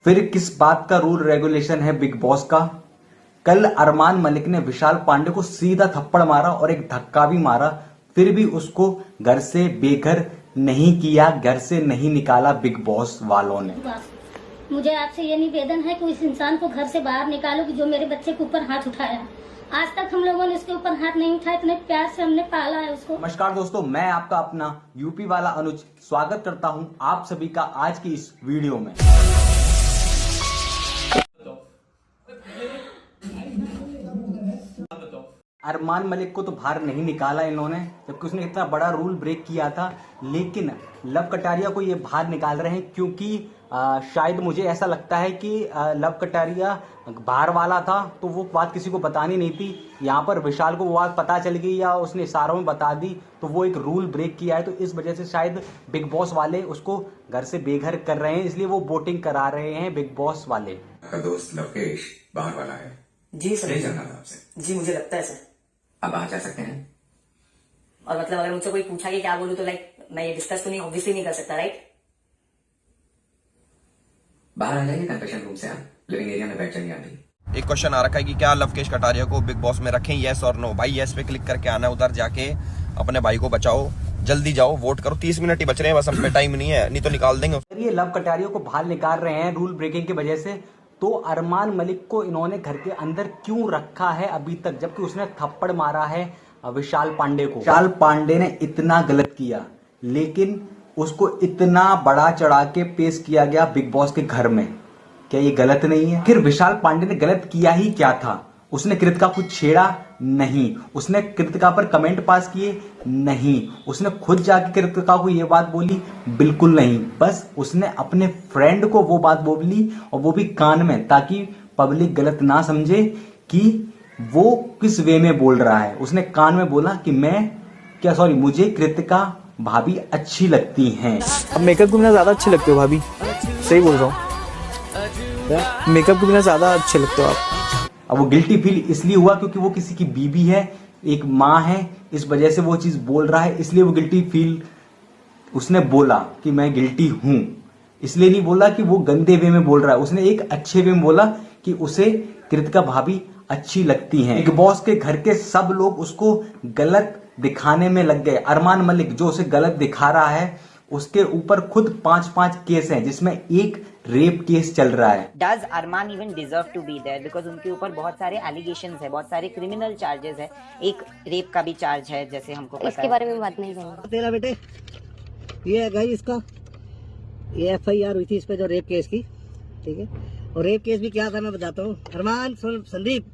फिर किस बात का रूल रेगुलेशन है बिग बॉस का? कल अरमान मलिक ने विशाल पांडे को सीधा थप्पड़ मारा और एक धक्का भी मारा, फिर भी उसको घर से बेघर नहीं किया, घर से नहीं निकाला बिग बॉस वालों ने। मुझे आपसे ये निवेदन है कि इस इंसान को घर से बाहर निकालो कि जो मेरे बच्चे के ऊपर हाथ उठाया। आज तक हम लोगों ने उसके ऊपर हाथ नहीं उठाया, इतने प्यार से हमने पाला है उसको। नमस्कार दोस्तों, मैं आपका अपना यूपी वाला अनुज स्वागत करता हूं आप सभी का आज की इस वीडियो में। अरमान मलिक को तो बाहर नहीं निकाला इन्होंने, जबकि उसने इतना बड़ा रूल ब्रेक किया था, लेकिन लव कटारिया को ये बाहर निकाल रहे हैं क्योंकि शायद मुझे ऐसा लगता है कि लव कटारिया बाहर वाला था तो वो बात किसी को बतानी नहीं थी। यहाँ पर विशाल को वो बात पता चल गई या उसने इशारों में बता दी, तो वो एक रूल ब्रेक किया है, तो इस वजह से शायद बिग बॉस वाले उसको घर से बेघर कर रहे हैं, इसलिए वो वोटिंग करा रहे हैं बिग बॉस वाले। आपका दोस्त लवकेश बाहर वाला है जी सर। नहीं जानना था आपसे। जी मुझे लगता है सर। अब बाहर जा सकते हैं। और मतलब अगर मुझसे कोई पूछा कि क्या बोलूं तो मैं ये डिस्कस तो नहीं ऑब्वियसली नहीं कर सकता, राइट? बाहर आ जाइए कन्फेशन रूम से, आप लिविंग एरिया में बैठ जाइए अभी। एक क्वेश्चन आ रखा है कि क्या लवकेश कटारिया को बिग बॉस में रखें, यस और नो। भाई यस पे क्लिक करके आना, उधर जाके अपने भाई को बचाओ, जल्दी जाओ वोट करो। 30 मिनट ही बच रहे हैं बस, हम पे टाइम नहीं है, नहीं तो निकाल देंगे। ये लव कटारिया को बाहर निकाल रहे हैं रूल ब्रेकिंग की वजह से, तो अरमान मलिक को इन्होंने घर के अंदर क्यों रखा है अभी तक, जबकि उसने थप्पड़ मारा है विशाल पांडे को। विशाल पांडे ने इतना गलत किया, लेकिन उसको इतना बड़ा चढ़ा के पेश किया गया बिग बॉस के घर में। क्या ये गलत नहीं है? फिर विशाल पांडे ने गलत किया ही क्या था? उसने कृतिका को छेड़ा नहीं, उसने कृतिका पर कमेंट पास किए नहीं, उसने खुद जाके कृतिका को ये बात बोली बिल्कुल नहीं। बस उसने अपने फ्रेंड को वो बात बोली, और वो भी कान में, ताकि पब्लिक गलत ना समझे कि वो किस वे में बोल रहा है। उसने कान में बोला कि मुझे कृतिका भाभी अच्छी लगती हैं। अब मेकअप के बिना ज्यादा अच्छे लगते हो भाभी, सही बोल रहा हूँ, मेकअप के बिना ज्यादा अच्छे लगते हो आप। अब वो गिल्टी फील इसलिए हुआ क्योंकि वो किसी की बीवी है, एक माँ है, इस वजह से वो चीज बोल रहा है, इसलिए वो गिल्टी फील उसने बोला कि मैं गिल्टी हूं। इसलिए नहीं बोला कि वो गंदे वे में बोल रहा है, उसने एक अच्छे वे में बोला कि उसे कृतिका भाभी अच्छी लगती हैं। बिग बॉस के घर के सब लोग उसको गलत दिखाने में लग गए। अरमान मलिक जो उसे गलत दिखा रहा है, उसके ऊपर खुद 5-5 केस हैं, जिसमें एक रेप केस चल रहा है। Does Armaan even deserve to be there? Because उनके ऊपर बहुत सारे allegations है, बहुत सारे क्रिमिनल चार्जेस है, एक रेप का भी चार्ज है, जैसे हमको पता इसके बारे में बात नहीं करूँगा। तेरा बेटे ये है गाइस, इसका ये FIR हुई थी इस पे, जो रेप केस की, ठीक है। और रेप केस भी क्या था मैं बताता हूँ। अरमान संदीप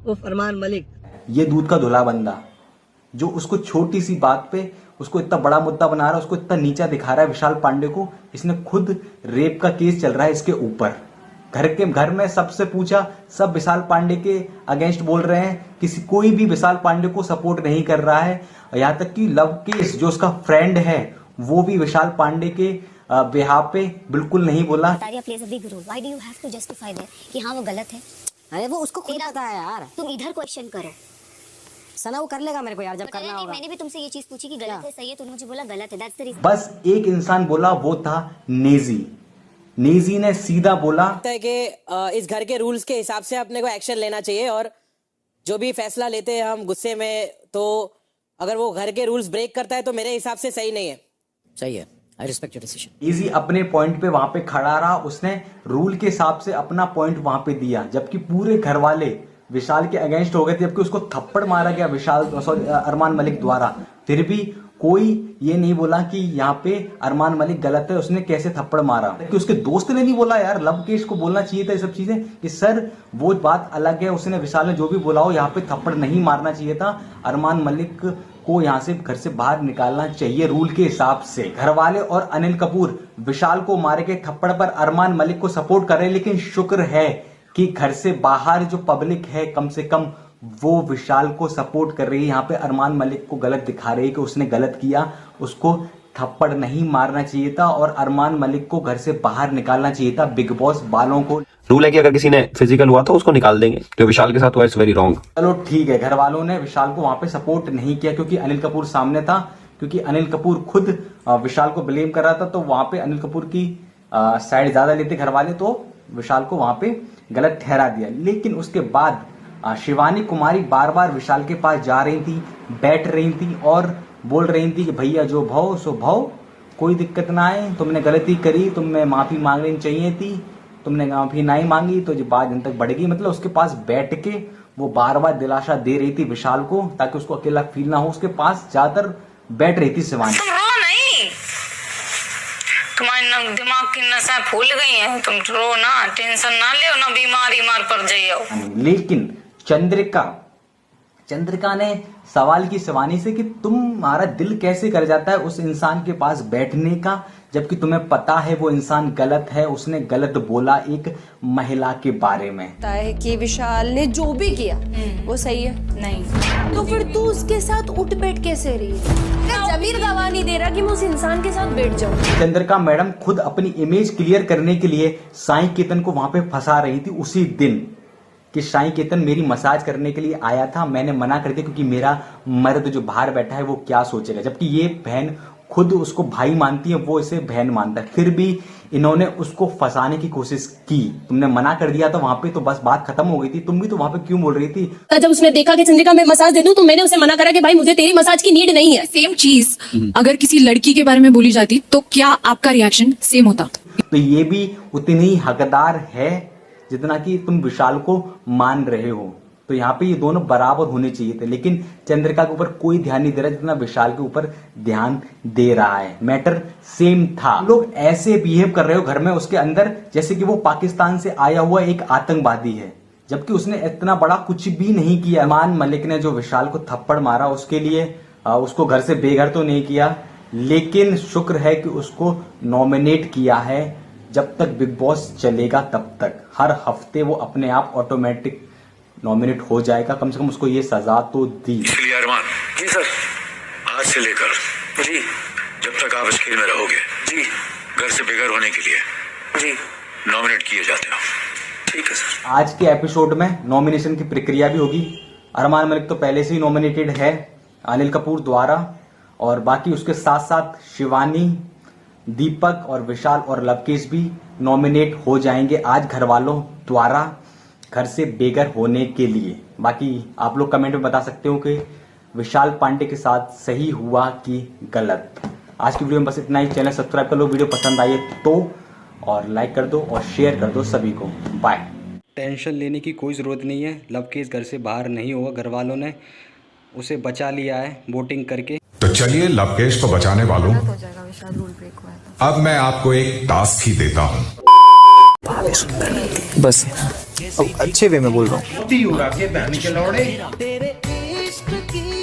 उर्फ अरमान मलिक, ये दूध का धुला बंदा जो उसको छोटी सी बात पे उसको इतना बड़ा मुद्दा बना रहा है, उसको इतना नीचा दिखा रहा है विशाल पांडे को। इसने खुद रेप का केस चल रहा है इसके ऊपर। घर में सबसे पूछा, सब विशाल पांडे के अगेंस्ट बोल रहे हैं, कोई भी विशाल पांडे को सपोर्ट नहीं कर रहा है। यहाँ तक कि लव केस जो उसका फ्रेंड है वो भी विशाल पांडे के बिहाफ पे बिल्कुल नहीं बोला। कि हाँ वो गलत है। अरे वो उसको खुद पता है यार, तुम इधर क्वेश्चन करो। सना वो कर लेगा मेरे को यार, जब करना होगा। मैंने भी तुमसे ये चीज पूछी कि गलत है सही है, तुमने मुझे बोला गलत है। That's the reason. बस एक इंसान बोला, वो था नेजी ने सीधा बोला कि इस घर के रूल्स के हिसाब से अपने को एक्शन लेना चाहिए, और जो भी फैसला लेते हैं हम गुस्से में, तो अगर वो घर के रूल्स ब्रेक करता है तो मेरे हिसाब से सही नहीं है। सही है, I respect your decision. Naezy अपने पॉइंट पे वहां पे खड़ा रहा, उसने रूल के हिसाब से अपना पॉइंट वहां पे दिया, जबकि पूरे घर वाले विशाल के अगेंस्ट हो गए थे, जबकि उसको थप्पड़ मारा गया अरमान मलिक द्वारा। फिर भी कोई ये नहीं बोला कि यहाँ पे अरमान मलिक गलत है, उसने कैसे थप्पड़ मारा। कि उसके दोस्त ने नहीं बोला यार, लवकेश को बोलना चाहिए था ये सब चीजें कि सर वो बात अलग है, उसने विशाल ने जो भी बोला हो, यहाँ पे थप्पड़ नहीं मारना चाहिए था। अरमान मलिक को यहाँ से घर से बाहर निकालना चाहिए रूल के हिसाब से। घर वाले और अनिल कपूर विशाल को मारे गए थप्पड़ पर अरमान मलिक को सपोर्ट कर रहे हैं, लेकिन शुक्र है कि घर से बाहर जो पब्लिक है कम से कम वो विशाल को सपोर्ट कर रही है। यहाँ पे अरमान मलिक को गलत दिखा रही है कि उसने गलत किया, उसको थप्पड़ नहीं मारना चाहिए था और अरमान मलिक को घर से बाहर निकालना चाहिए था बिग बॉस वालों को। रूल है कि अगर किसी ने फिजिकल हुआ तो उसको निकाल देंगे, तो विशाल के साथ हुआ इट्स वेरी रॉन्ग। चलो ठीक है, घर वालों ने विशाल को वहां पे सपोर्ट नहीं किया क्योंकि अनिल कपूर सामने था, क्योंकि अनिल कपूर खुद विशाल को ब्लेम कर रहा था, तो वहां पे अनिल कपूर की साइड ज्यादा लेते घर वाले, तो विशाल को वहां पे गलत ठहरा दिया। लेकिन उसके बाद शिवानी कुमारी बार बार विशाल के पास जा रही थी, बैठ रही थी और बोल रही थी कि भैया जो भव सो भव, कोई दिक्कत ना आए, तुमने गलती करी, तुम्हें माफी मांगनी चाहिए थी, तुमने माफी नहीं मांगी तो जो बात जन तक बढ़ेगी। मतलब उसके पास बैठ के वो बार बार दिलासा दे रही थी विशाल को, ताकि उसको अकेला फील ना हो। उसके पास ज्यादातर बैठ रही थी शिवानी। तुम रो नहीं, तुम्हारे दिमाग की नसें फूल गई हैं, तुम रो ना, टेंशन ना ले ना, बीमारी मार पड़ जाइयो। लेकिन चंद्रिका ने सवाल की शिवानी से कि तुम्हारा दिल कैसे कर जाता है उस इंसान के पास बैठने का, जबकि तुम्हें पता है वो इंसान गलत है, उसने गलत बोला एक महिला के बारे में। पता है कि विशाल ने जो भी किया वो सही है नहीं, तो फिर तू उसके साथ उठ बैठ कैसे रही है? जमीर गवाह नहीं दे रहा कि मैं उस इंसान के साथ बैठ जाऊं। चंद्रिका मैडम खुद अपनी इमेज क्लियर करने के लिए साईं केतन को वहां पे फंसा रही थी उसी दिन, कि साईं केतन मेरी मसाज करने के लिए आया था, मैंने मना कर दिया क्योंकि मेरा मर्द जो बाहर बैठा है वो क्या सोचेगा। जबकि ये बहन खुद उसको भाई मानती है, वो इसे बहन मानता है, फिर भी इन्होंने उसको फंसाने की कोशिश की। तुमने मना कर दिया था वहां पे तो बस बात खत्म हो गई थी, तुम भी तो वहां पे क्यों बोल रही थी? जब उसने देखा कि चंद्रिका मैं मसाज दे दूं तो मैंने उसे मना करा कि भाई मुझे तेरी मसाज की नीड नहीं है। सेम चीज अगर किसी लड़की के बारे में बोली जाती तो क्या आपका रिएक्शन सेम होता? तो ये भी उतनी ही हकदार है जितना कि तुम विशाल को मान रहे हो। तो यहाँ पे ये दोनों बराबर होने चाहिए थे, लेकिन चंद्रिका के ऊपर कोई ध्यान नहीं दे रहा जितना विशाल के ऊपर ध्यान दे रहा है। मैटर सेम था। लोग ऐसे बिहेव कर रहे हो घर में उसके अंदर जैसे कि वो पाकिस्तान से आया हुआ एक आतंकवादी है, जबकि उसने इतना बड़ा कुछ भी नहीं किया। अरमान मलिक ने जो विशाल को थप्पड़ मारा उसके लिए उसको घर से बेघर तो नहीं किया, लेकिन शुक्र है कि उसको नॉमिनेट किया है। जब तक बिग बॉस चलेगा तब तक हर हफ्ते वो अपने आप ऑटोमेटिक नॉमिनेट हो जाएगा। कम से कम उसको ये सजा तो दी। इसलिए अरमान जी सर, आज से लेकर जी जब तक आप इस खेल में रहोगे जी, घर से बेघर होने के लिए जी नॉमिनेट किए जाते हो। ठीक है सर। आज के एपिसोड में नॉमिनेशन की प्रक्रिया भी होगी। अरमान मलिक तो पहले से ही नॉमिनेटेड है अनिल कपूर द्वारा, और बाकी उसके साथ साथ शिवानी, दीपक और विशाल और लवकेश भी नॉमिनेट हो जाएंगे आज घर वालों द्वारा घर से बेघर होने के लिए। बाकी आप लोग कमेंट में बता सकते हो कि विशाल पांडे के साथ सही हुआ कि गलत। आज की वीडियो में बस इतना ही। चैनल सब्सक्राइब कर लो, वीडियो पसंद आई तो, और लाइक कर दो और शेयर कर दो सभी को। बाय। टेंशन लेने की कोई ज़रूरत नहीं है, लवकेश घर से बाहर नहीं होगा, घर वालों ने उसे बचा लिया है वोटिंग करके। तो चलिए लवकेश को बचाने वालों, अब मैं आपको एक टास्क ही देता हूँ। बस अब अच्छे वे में बोल रहा हूँ। तेरे इश्क की